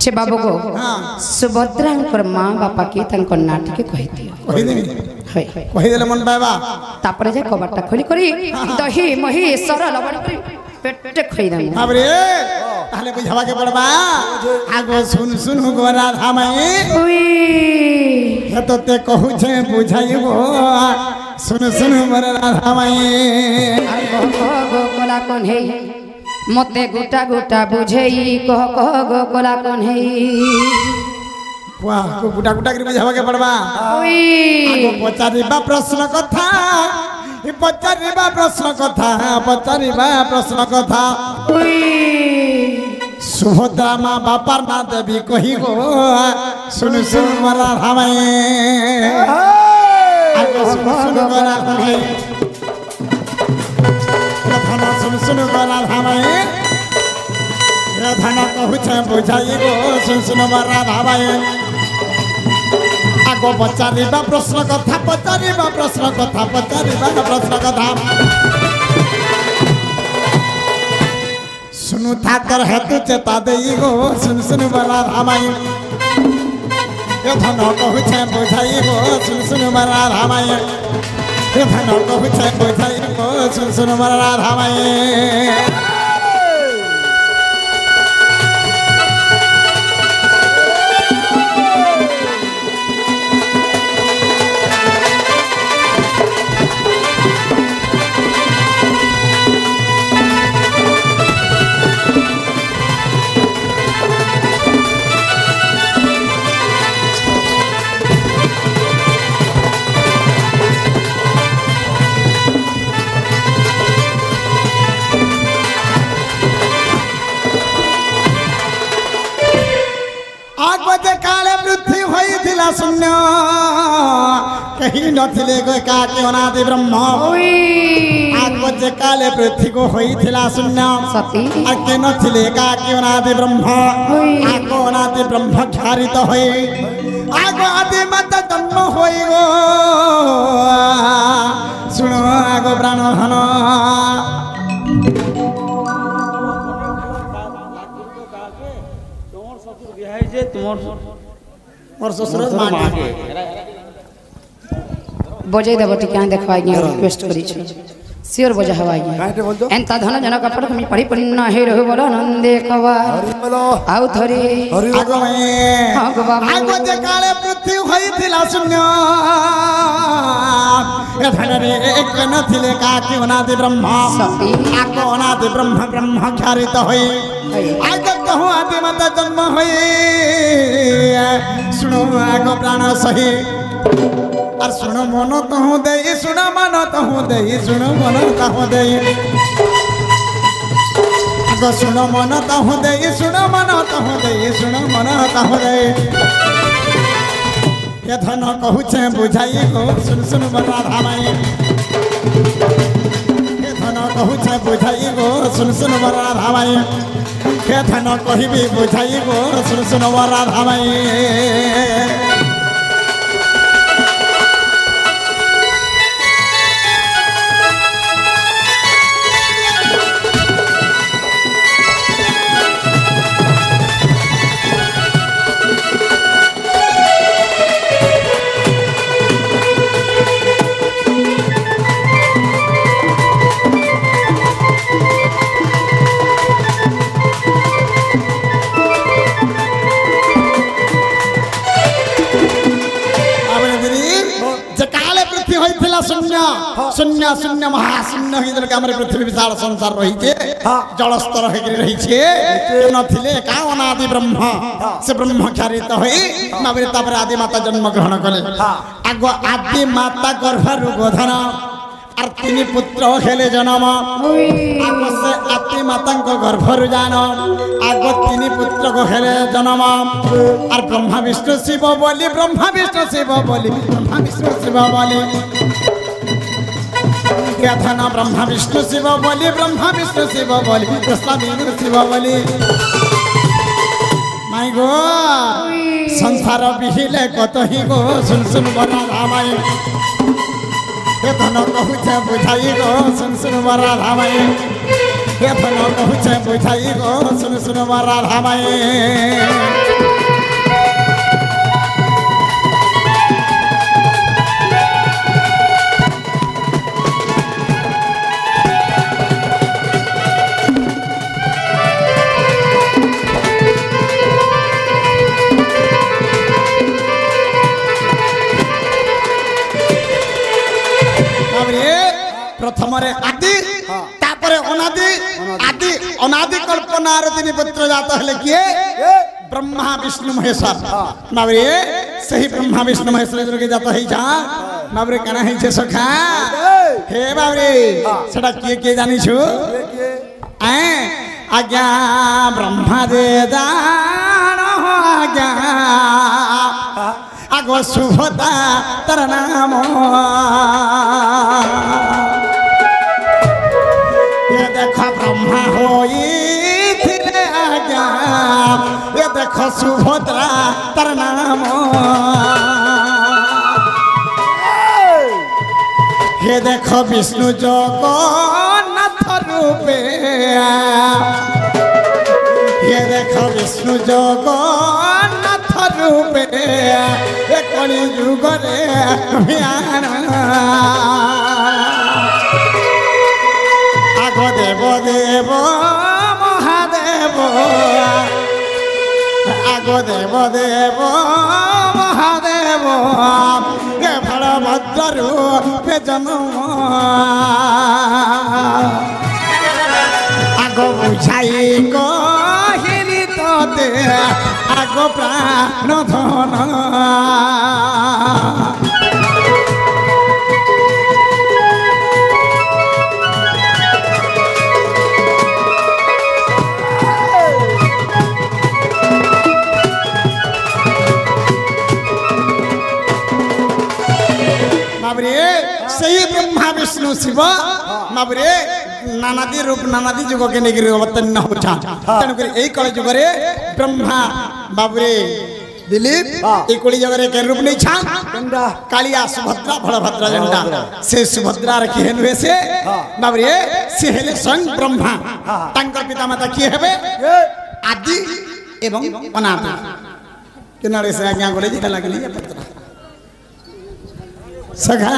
छे बाबू गो सुभद्रा माँ बापा के तंकर ना ठीक कहि दियो कहि देले मन बाबा तापर जे कबाटा खोली करी दही मही सर लबड़ करी पेट खइ दम बाबरे ताले बुझावा के पड़बा आगो सुन सुन गोरा धामाई उई हे तो ते कहू छे बुझाइबो सुन सुन गोरा धामाई गो कोला कोन हे मते गोटा गोटा बुझेई कह गो कोला कोन हे वाह को गुटा गुटा कर बुझावा के पड़बा उई आगो पचारिबा प्रश्न कथा पचारिबा प्रश्न कथा सुभद्रा माँ बापार ना देवी कही गो सुन सुन मरा धामाई सुन सुन गोरा धामाई धना सुन सुन गोरा धामाई धना कहू छे बुझाई गो सुन सुन मरा धामाई आगो पचारिबा प्रश्न कथा सुनु ठाकर हेतु चेता देई गो सुन सुन बला धामाई ये धन कहू छे बुझाई गो सुन सुन बला धामाई ये धन कहू छे बुझाई गो सुन सुन बला धामाई शून्य कहीं नथिले गो का के अनादि ब्रह्म आगो जे काले पृथ्वी को होइथिला शून्य सती आके नथिले का के अनादि ब्रह्म आगो अनादि ब्रह्म धारित होई आगो आदि मत जन्म होई गो सुनो आगो प्राण धन मोर ससुर मागे बजे देव टिका देखवाई रिक्वेस्ट करी छी सियोर बजा हवाई एंता धन जनक पड़ हम पढ़ी पन्ना हे रहो बोलो नंदे कवा आउ थरे आगो में आगो जे काले पृथ्वी होइथिला शून्य ए धन रे एक नथिले का कि अनादि ब्रह्म सती आगो अनादि ब्रह्म ब्रह्म ख्यारित होई आगो कहू आदि मत जन्म होई सुनो आगो प्राण सही और सुनो मन तहु दे सुनो मन तहु दे सुनो मन तहु दे आगो सुनो मन तहु दे सुनो मन तहु दे सुनो मन तहु दे ये धन कहू छे बुझाई गो सुन सुन बरा धामाई ये धन कहू छे बुझाई गो सुन सुन बरा धामाई ये धन कहिबी बुझाई गो सुन सुन बरा धामाई शून्य शून्य महाशून्य हिदर के हमरे पृथ्वी विशाल संसार रही छे जल स्तर हेकि रही छे नथिले का अनादि ब्रह्म से ब्रह्म ख्यारित होई नबरे तापर आदि माता जन्म ग्रहण कले आगो आदि माता गर्भरु गोधन और तीन पुत्र हेले जन्म आगो से आदि माता को गर्भरु जान आगो तीन पुत्र को हेले जन्म और ब्रह्मा विष्णु शिव बोली ब्रह्मा विष्णु शिव बोली ब्रह्मा विष्णु शिव बोली धन ब्रह्मा विष्णु शिव बोली ब्रह्मा विष्णु शिव बोली कृष्ण विष्णु शिव बोली माई गो संसार बिहिले कत ही गो सुन सुन बरा धामाई हे धन कहू छे बुझाई गो सुन सुन बरा धामाई हे धन कहू छे बुझाई गो सुन सुन बरा धामाई प्रथमरे आदि तापरे अनादि आदि अनादि कल्पनार तीन पुत्र जात हेले किए ब्रह्मा विष्णु महेश्वर माबरे सही ब्रह्मा विष्णु महेश्वर के जात है जा माबरे कना है छे सखा हे माबरे सेटा किए जानि छु ए आज्ञा ब्रह्मा दे दान आज्ञा आगो सुभता तर नाम ये देखो ब्रह्मा होई थिले आज्ञा ये देखो सुभद्रा तर नाम ये देखो विष्णु जगन्नाथ रूपे ये देखो विष्णु जगन्नाथ रूपे ये कलि युग रे अभियान आगो देव देव महादेव आगो देव देव महादेव ये बलभद्र रूप जन्म आगो बुझाई कहिली तोते आगो प्राण धन सही ब्रह्मा विष्णु शिव माबरे नानादी रूप नानादी जुग के नेगिरी अवतरण होछा तणुक एई कल जुग रे ब्रह्मा बाबरे दिलीप ए कोली जगह रे के रूप नहीं छा कालिया सुभद्रा बलभद्र जंडा से सुभद्रा रे केहन हुए से बाबरे से हेले स्वयं ब्रह्मा तांकर पिता माता की हेबे आदि एवं अनादि केनारे से आज्ञा गोले जे लागली पत्र सखा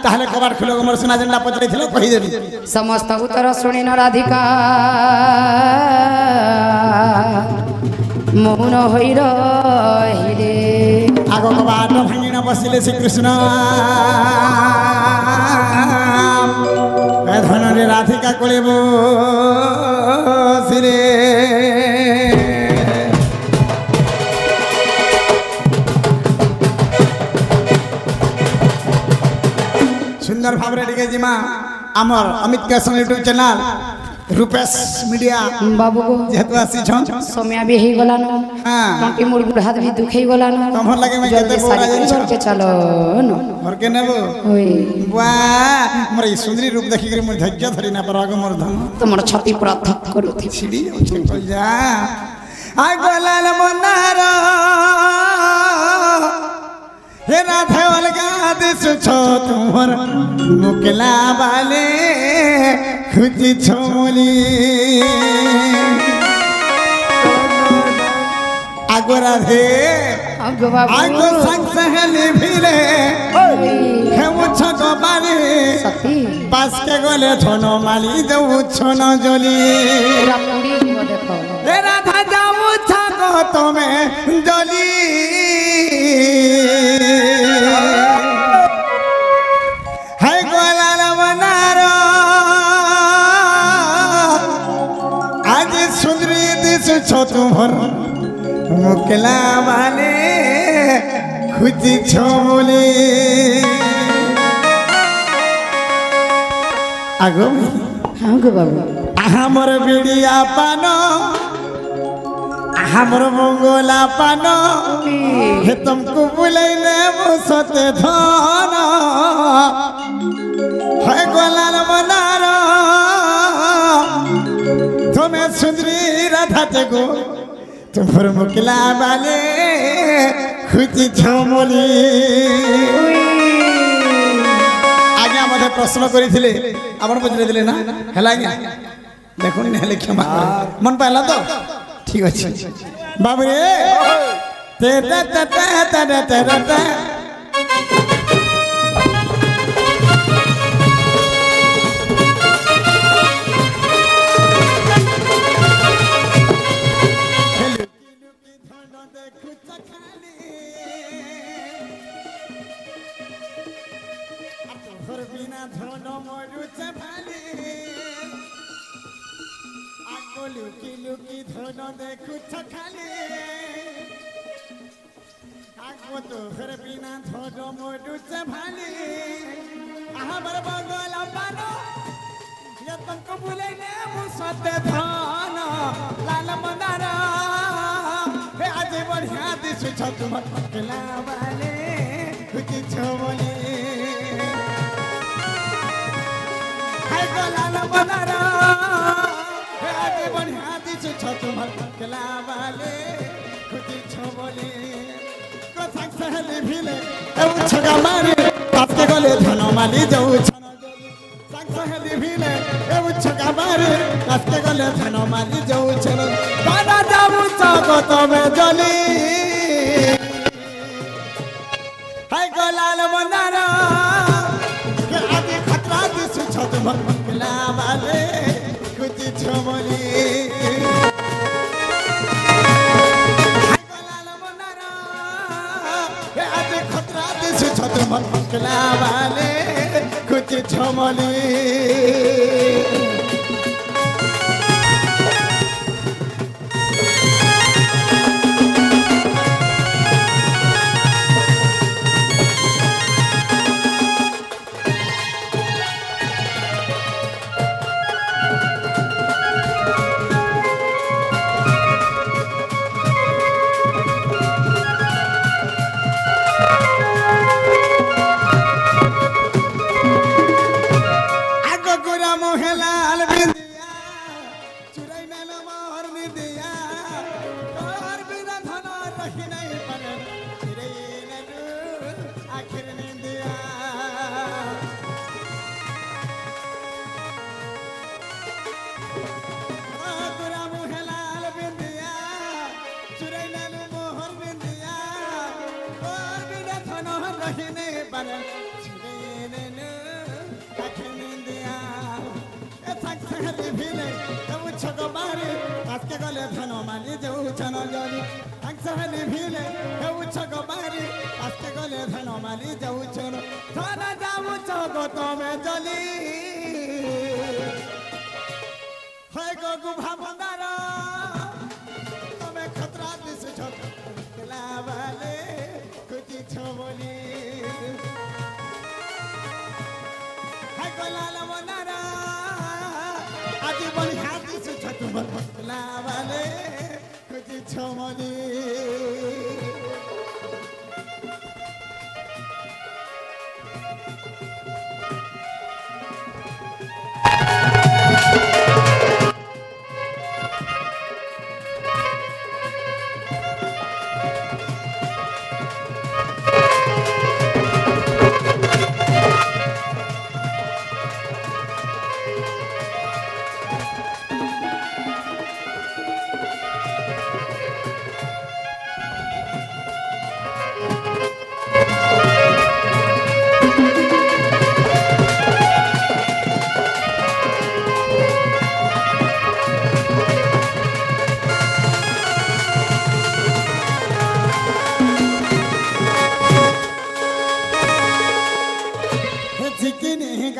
ताहले कबाड़ खुलो मोर सुना जंडा पचरे थिलो कहि देबी समस्त उत्तर सुनि न राधिका मौन होई रहिले आगो कबाड़ भांगिन बसिले श्री कृष्ण ए धन रे राधिका कोलेबो सिरे सुंदर भावरे डिगे जिमा अमर अमित केसन यूट्यूब चैनल रूपेश मीडिया बाबू को जेतु आसी छन समय भी ही गला न हां टंटी मुड़ मुड़ हाथ भी दुखई गला न तमर लगे मैं केते बोरा छोड़ के चलो न घर के नेबो ओए वाह मोर ई सुंदरी रूप देखि के मोर धैर्य धरि ना परग मोर धन तुमर छाती पर धक करूथि छिड़ी जा आय गोलाल मनारा हे राधे अलगा दिस छो तुमर मुकला वाले खुजी छोली आगो राधे आगो संग सहेली भिले हे मुछ को बारे सती पास के गोले छोनो माली दउ छोनो जोली पूरा पूरी को देखो हे राधा जामु छको तुम्हें जोली है गोलाल मनारो आज सुंदरी दिस छो तुमर मुकला वाले खुजी छोली आगो हां गो बाबू हमर बिड़िया पानो हमर मंगला पानो हे तुमको बुलैले मुसते धन है गोलाल मनारो तुम्हें सुंदरी राधा जगो तुम्हार मुकला वाले खुजी झमली आज्ञा मधे प्रश्न करिथिले आपण पचरे दिले ना हला आज्ञा देखुन नेले क्षमा मन पाला तो ठीक अछि बाबू रे ते ते ते ते ते ते बिना धन मरुच भाली देखु खाली आगो तो हर बिना थोड़ो मोडू भाली आहाबर बगल पानो ये तुमको भूले ने मुसते धान लाल मंदारा हे आज बढ़िया दिस छत मटकला वाले कुछ छोले हाय गो लाल मंदारा हे आज बढ़िया दिस छत मटकला वाले कुछ छोले को सक्सेली भिले ए छगा मारे बाप के गले धन माली जाऊ सहेली भिले ए छगा मारे कास्ते गले धन माली जाऊ छन दादा जाऊ जगत में जली हाय गलाल मंदारा के आगे खतरा दिस छत भटकला वाले कुछ छमली हाय गलाल मंदारा के आगे खतरा दिस छत भटकला वाले कुछ छमली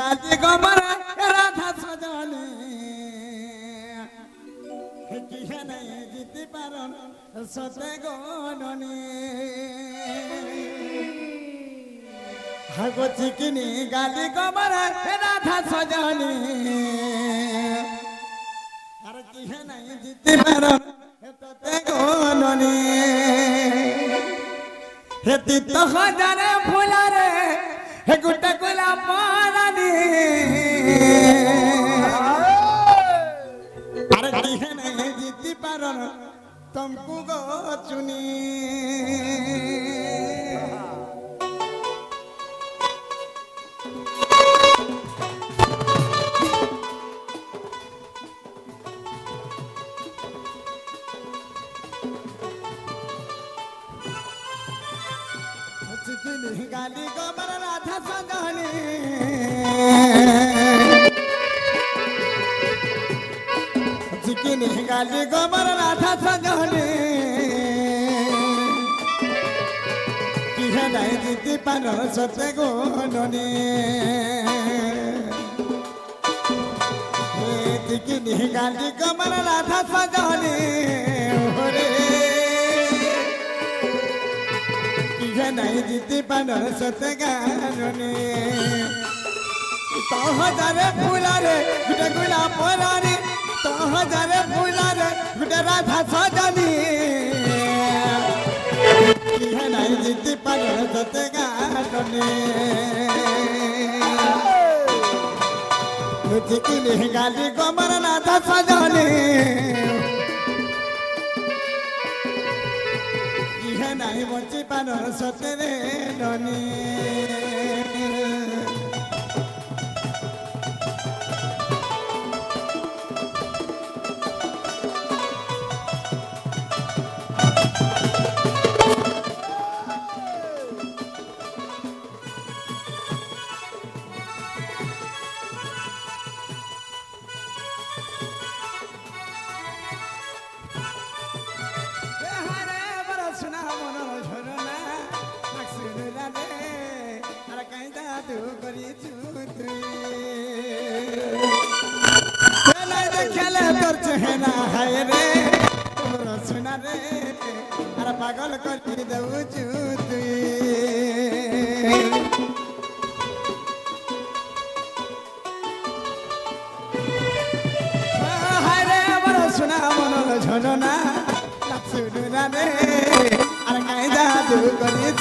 गाली गोबर राधा सजनी নাই জিতি পার সতে গুণনে की निगाली कमर राधा सजाने रे ये नहीं जीती बनर सत गाने तो हजारे फूला रे गुटे गुला पोरा रे तो हजारे फूला रे गुटे राधा सजानी ये नहीं जीती बनर सत गाने की निगाली कमर राधा सजाने ये नहीं बची बनर सत गाने पागल कर दऊ हरे बड़ा सुना मन झरना रे अरे कहीं जादू करी